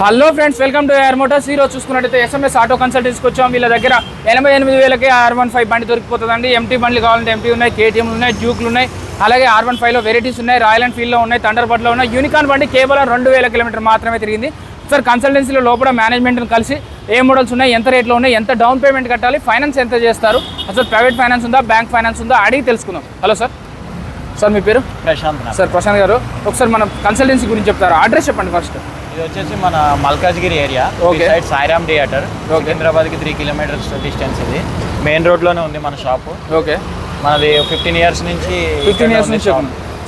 Hello friends, welcome to air Motors. ఈరోజు చూసుకున్నట్టయితే SMS auto కన్సల్టెన్సీకి వచ్చాం. వీళ్ళ దగ్గర 88,000కే R15 బండి దొరికిపోతుందండి. ఎంటీ బండ్లు కావాలంటే ఎంటీ ఉన్నాయి, కేటీఎంలు ఉన్నాయి, డ్యూక్లు ఉన్నాయి, అలాగే R15లో వెరైటీస్ ఉన్నాయి, రాయల్ ఎన్ఫీల్డ్లో ఉన్నాయి, థండర్బర్డ్లో ఉన్నాయి. యూనికార్న్ బండి కేవలం 2,000 కిలోమీటర్ మాత్రమే తిరిగింది. సార్ కన్సల్టెన్సీలో లోపల మేనేజ్మెంట్ని కలిసి ఏ మోడల్స్ ఉన్నాయి, ఎంత రేట్లో ఉన్నాయి, ఎంత డౌన్ పేమెంట్ కట్టాలి, ఫైనాన్స్ ఎంత చేస్తారు, అసలు ప్రైవేట్ ఫైనాన్స్ ఉందా, బ్యాంక్ ఫైనాన్స్ ఉందా అడిగి తెలుసుకుందాం. Hello sir. సార్ మీ పేరు? ప్రశాంత్. సార్ ప్రశాంత్ గారు, ఒకసారి మన కన్సల్టెన్సీ గురించి చెప్తారు. అడ్రస్ చెప్పండి ఫస్ట్. ఇది వచ్చేసి మన Malkajgiri area, side Sairam theatre, సికింద్రాబాద్కి 3 కిలోమీటర్స్ డిస్టెన్స్. ఇది మెయిన్ రోడ్లోనే ఉంది మన షాపు. ఓకే, మనది 15 ఇయర్స్ నుంచి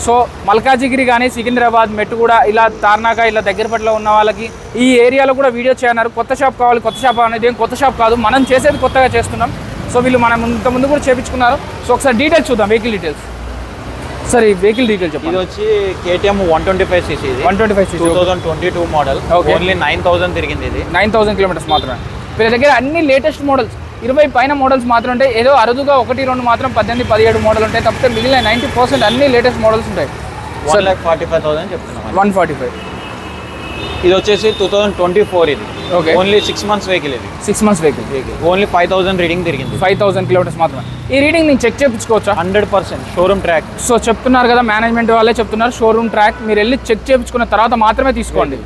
సో మల్కాజిగిరి కానీ సికింద్రాబాద్ మెట్టు కూడా ఇలా తార్నాక ఇలా దగ్గరపట్లో ఉన్న వాళ్ళకి ఈ ఏరియాలో కూడా వీడియో చేయన్నారు. కొత్త షాప్ కావాలి, కొత్త షాప్ అనేది ఏం కొత్త షాప్ కాదు, మనం చేసేది కొత్తగా చేస్తున్నాం. సో వీళ్ళు మనం ఇంతకుముందు కూడా చేయించుకున్నారు. సో ఒకసారి డీటెయిల్స్ చూద్దాం, వెహికల్ డీటెయిల్స్. సార్ ఈ వెహికల్ డీటెయిల్స్ చెప్పండి. ఇది వచ్చి KTM 125cc, 125cc 2022 model. Only 9,000 తిరిగింది. ఇది 9,000 కిలోమీటర్స్ మాత్రమే. వీళ్ళ దగ్గర అన్ని లేటెస్ట్ మోడల్స్ 20 పైన మోడల్స్ మాత్రం ఉంటాయి. ఏదో అరుదుగా 1-2 మాత్రం 18-17 మోడల్ ఉంటాయి. తప్పితే మిగిలిన 90% అన్ని లేటెస్ట్ మోడల్స్ ఉంటాయి. 1,45,000 చెప్తున్నాం. 145. ఇది వచ్చేసి 2024. ఇది ఓకే, ఓన్లీ 6 months వెహికల్. ఇది 6 months వెహికల్. ఓన్లీ 5,000 రీడింగ్ తిరిగింది. 5,000 కిలోమీటర్స్ మాత్రమే. ఈ రీడింగ్ నేను చెక్ చేయించుకోవచ్చా? 100% showroom track. సో చెప్తున్నారు కదా, మేనేజ్మెంట్ వాళ్ళే చెప్తున్నారు షోరూమ్ ట్రాక్. మీరు వెళ్ళి చెక్ చేయించుకున్న తర్వాత మాత్రమే తీసుకోండి.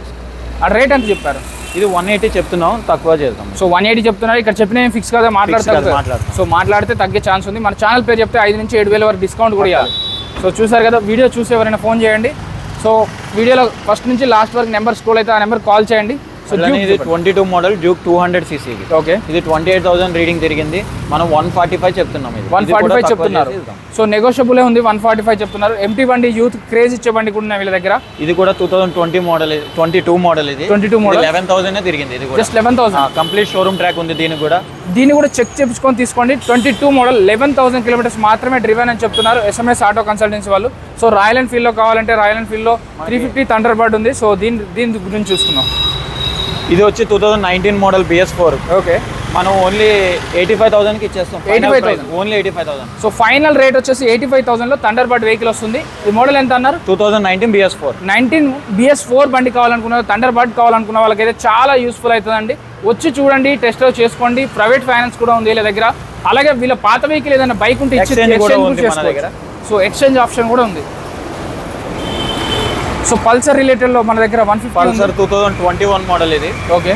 ఆ రేట్ ఎంత చెప్పారు? ఇది 180 చెప్తున్నాం, తక్కువ చేద్దాం. సో 180 చెప్తున్నారు. ఇక్కడ చెప్పిన ఏం ఫిక్స్ కదా, మాట్లాడతారు. సో మాట్లాడితే తగ్గే ఛాన్స్ ఉంది. మన ఛానల్ పేరు చెప్తే 5 నుంచి 7,000 వరకు డిస్కౌంట్ కూడా ఇవ్వాలి. సో చూసారు కదా, వీడియో చూసి ఎవరైనా ఫోన్ చేయండి. సో వీడియోలో ఫస్ట్ నుంచి లాస్ట్ వరకు నెంబర్ స్క్రోల్ అయితే ఆ నెంబర్ కాల్ చేయండి. సో ఇది 22 మోడల్ డ్యూక్ 200cc. ఓకే, ఇది 28,000 రీడింగ్ తిరిగింది. మనం 145 చెప్తున్నాం. ఇది 145 చెప్తున్నారు. సో నెగోషియబుల్ ఉంది. 145 చెప్తున్నారు. ఎంటీ బండి, యూత్ క్రేజ్ ఇచ్చే బండి కూడా వీళ్ళ దగ్గర. ఇది కూడా 2020 మోడల్, 22 మోడల్. ఇది 22 మోడల్ 11,000 తిరిగింది. ఇది జస్ట్ 11,000. కంప్లీట్ షోరూమ్ ట్రాక్ ఉంది. దీన్ని కూడా చెక్ చేయించుకొని తీసుకోండి. 22 మోడల్ 11,000 కిలోమీటర్స్ మాత్రమే డ్రివెన్ అని చెప్తున్నారు ఎస్ఎంఎస్ ఆటో కన్సల్టెన్సీ వాళ్ళు. సో రాయల్ ఎన్ఫీల్డ్లో కావాలంటే రాయల్ ఎన్ఫీల్డ్లో 350 థండర్బర్డ్ ఉంది. సో దీని గురించి చూసుకుందాం. ఇది వచ్చి 2019 మోడల్ BS4. ఓకే, మనం ఓన్లీ 85,000కి ఇచ్చేస్తాం. 85,000 ఓన్లీ 85,000. సో ఫైనల్ రేట్ వచ్చేసి 85,000లో థండర్బర్డ్ వెహికల్ వస్తుంది. ఈ మోడల్ ఎంత అన్నారు? 2019 BS4. 19 BS4 బండి కావాలనుకున్న, థండర్బర్డ్ కావాలనుకున్న వాళ్ళకైతే చాలా యూస్ఫుల్ అవుతుందండి. వచ్చి చూడండి, టెస్ట్ డ్రైవ్ చేసుకోండి. ప్రైవేట్ ఫైనాన్స్ కూడా ఉంది వీళ్ళ దగ్గర. అలాగే వీళ్ళ పాత వెహికల్ ఏదైనా బైక్ ఉంటే సో ఎక్స్చేంజ్ ఆప్షన్ కూడా ఉంది. సో పల్సర్ రిలేటెడ్లో మన దగ్గర 150 పల్సర్ 2021 మోడల్. ఇది ఓకే,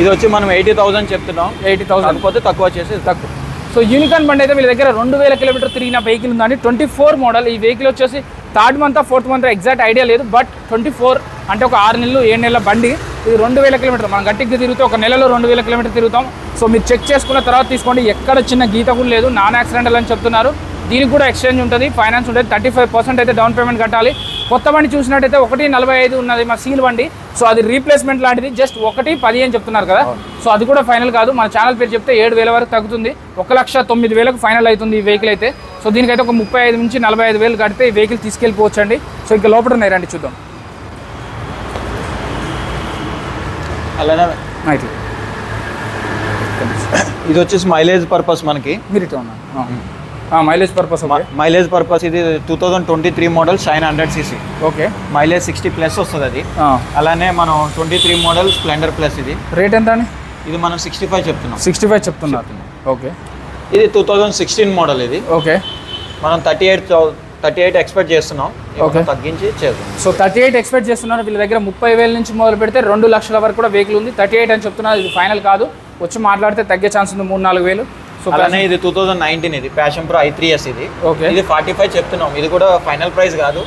ఇది వచ్చి మనం 80,000 చెప్తున్నాం. 80,000 కాకపోతే తక్కువ చేసి తక్కువ. సో యూనికార్న్ బండి అయితే వీళ్ళ దగ్గర 2,000 కిలోమీటర్ తిరిగిన వెహికల్ ఉందండి. 24 మోడల్. ఈ వెహికల్ వచ్చేసి 3rd month 4th month exact idea లేదు, బట్ 24 అంటే ఒక 6 నెలలు 7 నెలల బండి. ఇది 2,000 కిలోమీటర్ మనం గట్టిగా తిరిగితే ఒక నెలలో 2,000 కిలోమీటర్ తిరుగుతాం. సో మీరు చెక్ చేసుకున్న తర్వాత తీసుకోండి. ఎక్కడ చిన్న గీత కూడా లేదు, నాన్ యాక్సిడెంటల్ అని చెప్తున్నారు. దీనికి కూడా ఎక్స్చేంజ్ ఉంటుంది, ఫైనాన్స్ ఉంటుంది. 35% అయితే డౌన్ పేమెంట్ కట్టాలి. కొత్త బండి చూసినట్టయితే 1,45 ఉన్నది మా సీల్ బండి. సో అది రీప్లేస్మెంట్ లాంటిది. జస్ట్ 1,10 అని చెప్తున్నారు కదా. సో అది కూడా ఫైనల్ కాదు. మన ఛానల్ పేరు చెప్తే 7,000 వరకు తగ్గుతుంది. 1,09,000కు ఫైనల్ అవుతుంది ఈ వెహికల్ అయితే. సో దీనికైతే ఒక 35 నుంచి 45,000 కడితే ఈ వెహికల్ తీసుకెళ్ళిపోవచ్చండి. సో ఇంకా లోపల ఉన్నాయి, రండి చూద్దాం. అలానే ఇది వచ్చేసి మైలేజ్ పర్పస్ మనకి. మీరు ఇట్లా ఉన్నారు మైలేజ్ పర్పస్. మైలేజ్ పర్పస్ ఇది 2023 model shine 100cc. Okay, mileage 60+ వస్తుంది అది. అలానే మనం 23 మోడల్ స్ప్లెండర్ ప్లస్. ఇది రేట్ ఎంత అని? ఇది మనం 65 చెప్తున్నాం. 65 చెప్తున్నారు. ఓకే, ఇది 2016 మోడల్. ఇది ఓకే, మనం 38 ఎక్స్పెక్ట్ చేస్తున్నాం. ఓకే, తగ్గించి చేద్దాం. సో 38 ఎక్స్పెక్ట్ చేస్తున్నారు. వీళ్ళ దగ్గర 30,000 నుంచి మొదలు పెడితే 2 లక్షల వరకు కూడా వెహికల్ ఉంది. 38 అని చెప్తున్నారు. ఇది ఫైనల్ కాదు, వచ్చి మాట్లాడితే తగ్గే ఛాన్స్ ఉంది, 3-4,000. సో అలానే ఇది 2019 ఇది ప్యాషన్ ప్రో i3s. ఇది ఓకే, ఇది 45 చెప్తున్నాం. ఇది కూడా ఫైనల్ ప్రైస్ కాదు,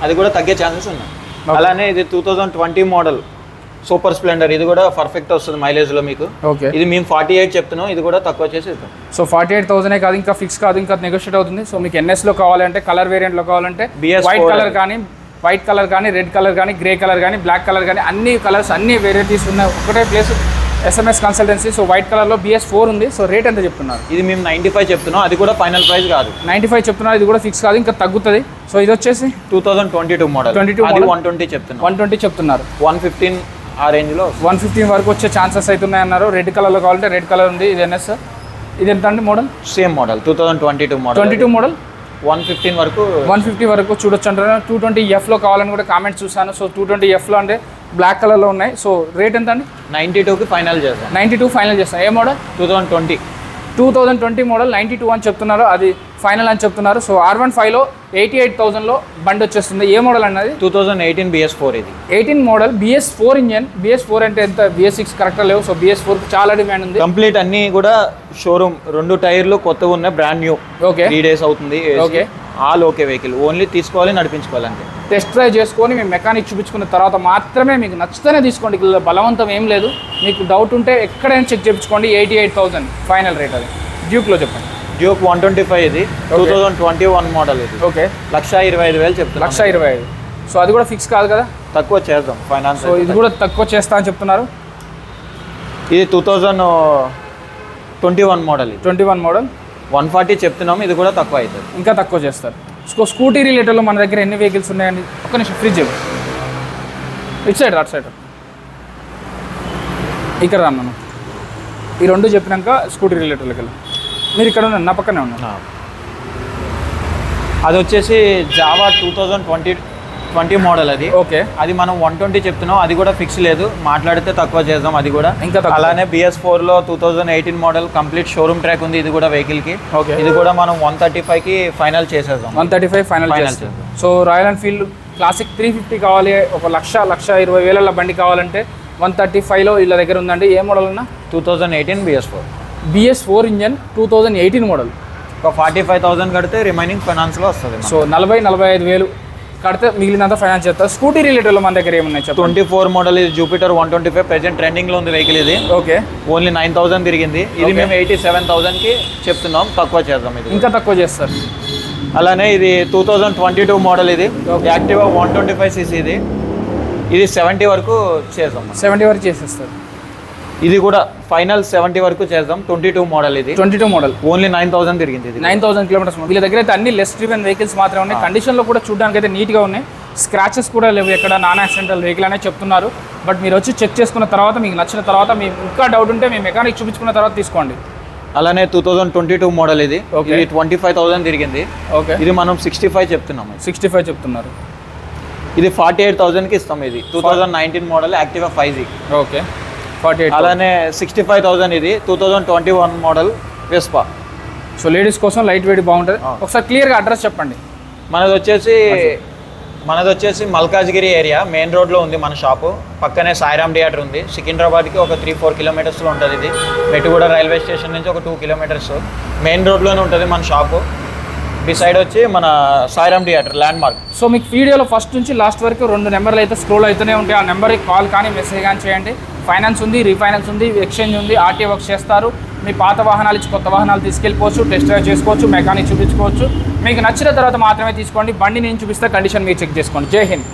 అది కూడా తగ్గే ఛాన్సెస్ ఉన్నాయి. అలానే ఇది 2020 మోడల్ సూపర్ స్ప్లెండర్. ఇది కూడా పర్ఫెక్ట్ వస్తుంది మైలేజ్ లో మీకు. ఓకే, ఇది మేము 48 చెప్తున్నాం. ఇది కూడా తక్కువ చేసి ఇస్తాం. సో 48,000 కాదు, ఇంకా ఫిక్స్ కాదు, ఇంకా నెగోషియేట్ అవుతుంది. సో మీకు NS లో కావాలంటే, కలర్ వేరియంట్ లో కావాలంటే వైట్ కలర్ కానీ రెడ్ కలర్ కానీ గ్రే కలర్ కానీ బ్లాక్ కలర్ కానీ అన్ని కలర్స్ అన్ని వెరైటీస్ ఉన్నాయి ఒకటే place SMS consultancy. So white కలర్లో BS4 ఉంది. సో రేట్ ఎంత చెప్తున్నారు? ఇది మేము 95 చెప్తున్నాం. అది కూడా ఫైనల్ ప్రైస్ కాదు, 95 చెప్తున్నారు. ఇది కూడా ఫిక్స్ కాదు, ఇంకా తగ్గుతుంది. సో ఇది వచ్చేసి 2022 మోడల్. 120 చెప్తున్నారు. 120 చెప్తున్నారు. 115 ఆ రేంజ్లో 115 వరకు వచ్చే ఛాన్సెస్ అవుతున్నాయి అన్నారు. రెడ్ కలర్లో కావాలంటే రెడ్ కలర్ ఉంది. ఇది NS. ఇది ఎంత అండి model? Same model 2022 model. 22 model 150 వరకు చూడొచ్చు అంటారు. 220Fలో కావాలని కూడా కామెంట్స్ చూసాను. సో 220Fలో అంటే బ్లాక్ కలర్లో ఉన్నాయి. సో రేట్ ఎంత అండి? 92కి ఫైనల్ చేస్తాం. 92 ఫైనల్ చేస్తాం. ఏ మోడల్? 2020 మోడల్ 92 అని చెప్తున్నారు, అది ఫైనల్ అని చెప్తున్నారు. సో R15లో 88,000లో బండి వచ్చేస్తుంది. ఏ మోడల్ అన్నది? 2018 BS4 ఇది. 18 మోడల్ BS4 ఇంజన్. BS4 అంటే ఎంత, BS6 కరెక్ట్గా లేవు. సో BS4 చాలా డిమాండ్ ఉంది. కంప్లీట్ అన్ని కూడా షోరూమ్, 2 టైర్లు కొత్తగా ఉన్నాయి, బ్రాండ్ న్యూ. ఓకే, 3 days అవుతుంది. Okay, all okay vehicle, only తీసుకోవాలి, నడిపించుకోవాలంటే. టెస్ట్ డ్రైవ్ చేసుకొని మేము మెకానిక్ చూపించుకున్న తర్వాత మాత్రమే మీకు నచ్చితేనే తీసుకోండి. ఇలా బలవంతం ఏం లేదు. మీకు డౌట్ ఉంటే ఎక్కడైనా చెక్ చేయించుకోండి. 88,000 ఫైనల్ రేట్. అది డ్యూక్లో చెప్పండి. డ్యూక్ 125 ఇది 2021 మోడల్ ఇది. ఓకే, 125,000 చెప్తాను. 125,000. సో అది కూడా ఫిక్స్ కాదు కదా, తక్కువ చేద్దాం ఫైనాన్స్. సో ఇది కూడా తక్కువ చేస్తా అని చెప్తున్నారు. ఇది 2021 మోడల్ ఇది. 21 మోడల్ 140 చెప్తున్నాము, ఇది కూడా తక్కువ అవుతుంది, ఇంకా తక్కువ చేస్తారు. సో స్కూటీ రిలేటెడ్లో మన దగ్గర ఎన్ని వెహికల్స్ ఉన్నాయండి? ఒక్క నిమిషం ఫ్రిడ్జ్ ఇటు సైడ్, అటు సైడ్ ఇక్కడ రాను. ఈ రెండు చెప్పినాక స్కూటీ రిలేటెడ్లోకి వెళ్ళి మీరు ఇక్కడ ఉన్నారు, నా పక్కనే ఉన్నారు. అది వచ్చేసి జావా 2020 మోడల్ అది. ఓకే, అది మనం 120 చెప్తున్నాం, అది కూడా ఫిక్స్ లేదు, మాట్లాడితే తక్కువ చేద్దాం అది కూడా. ఇంకా అలానే BS4లో 2018 మోడల్ కంప్లీట్ షోరూమ్ ట్రాక్ ఉంది, ఇది కూడా వెహికల్కి. ఓకే, ఇది కూడా మనం 135కి ఫైనల్ చేసేద్దాం. 135 ఫైనల్ చేస్తాం. సో రాయల్ ఎన్ఫీల్డ్ క్లాసిక్ 350 కావాలి, 1,20,000 బండి కావాలంటే 135లో వీళ్ళ దగ్గర ఉందండి. ఏ మోడల్ అన్నా? 2018 BS4 ఇంజన్ 2018 మోడల్. ఒక 45,000 కడితే రిమైనింగ్ ఫైనాన్స్లో వస్తుంది. సో 40,000-45,000 కడితే మిగిలినంత ఫైనాన్స్ చేస్తారు. స్కూటీ రిలేటెడ్లో మన దగ్గర ఏమున్నాయి చెప్పండి? 24 మోడల్ ఇది జూపిటర్ 125 ప్రెజెంట్ ట్రెండింగ్లో ఉంది వెహికల్ ఇది. ఓకే, ఓన్లీ 9,000 తిరిగింది. ఇది మేము 87,000కి చెప్తున్నాం, తక్కువ చేద్దాం, ఇది ఇంకా తక్కువ చేస్తారు. అలానే ఇది 2022 మోడల్ ఇది యాక్టివా 125cc ఇది 70 వరకు చేద్దాం. 70 వరకు చేసేస్తారు. ఇది కూడా ఫైనల్ 70 వరకు చేద్దాం. 22 మోడల్ ఇది. 22 మోడల్ ఓన్లీ 9,000 తిరిగింది. ఇది 9,000 కిలోమీటర్స్. వీళ్ళ దగ్గర అయితే అన్ని లెస్ డ్రివెన్ వెహికల్స్ మాత్రమే ఉన్నాయి. కండిషన్లో కూడా చూడడానికి అయితే నీట్గా ఉన్నాయి. స్క్రాచెస్ కూడా లేవు, ఎక్కడ నాన్ యాక్సిడెంటల్ వెహికల్ అనే చెప్తున్నారు. బట్ మీరు వచ్చి చెక్ చేసుకున్న తర్వాత మీకు నచ్చిన తర్వాత మీ ఇంకా డౌట్ ఉంటే మీ మెకానిక్ చూపించుకున్న తర్వాత తీసుకోండి. అలానే 2022 మోడల్ ఇది. ఇది 25,000 తిరిగింది. ఓకే, ఇది మనం 65 చెప్తున్నాం. 65 చెప్తున్నారు. ఇది 48,000కి ఇస్తాం. ఇది 2019 మోడల్ యాక్టివా 5G. ఓకే, 48. అలానే 65,000 ఇది 2021 మోడల్ వెస్పా. సో లేడీస్ కోసం లైట్ వెయిట్ బాగుంటుంది. ఒకసారి క్లియర్గా అడ్రస్ చెప్పండి. మనది వచ్చేసి మల్కాజ్గిరి ఏరియా, మెయిన్ రోడ్లో ఉంది మన షాపు. పక్కనే సాయిరామ్ థియేటర్ ఉంది. సికింద్రాబాద్కి ఒక 3-4 కిలోమీటర్స్లో ఉంటుంది. ఇది మెట్టుగూడ రైల్వే స్టేషన్ నుంచి ఒక 2 కిలోమీటర్స్ మెయిన్ రోడ్లోనే ఉంటుంది మన షాపు. బిసైడ్ వచ్చి మన Sairam theatre land mark. So మీకు వీడియోలో ఫస్ట్ నుంచి లాస్ట్ వరకు 2 నెంబర్లు అయితే స్క్రోల్ అవుతూనే ఉంటాయి. ఆ నెంబర్కి కాల్ కానీ మెసేజ్ కానీ చేయండి. ఫైనాన్స్ ఉంది, రీఫైనాన్స్ ఉంది, ఎక్స్చేంజ్ ఉంది, ఆర్టీఓ వర్క్ చేస్తారు. మీ పాత వాహనాలు ఇచ్చి కొత్త వాహనాలు తీసుకెళ్ళిపోవచ్చు, టెస్ట్ డ్రైవ్ చేసుకోవచ్చు, మెకానిక్ చూపించుకోవచ్చు. మీకు నచ్చిన తర్వాత మాత్రమే తీసుకోండి. బండి నేను చూపిస్తే కండిషన్ మీరు చెక్ చేసుకోండి. జై హింద్.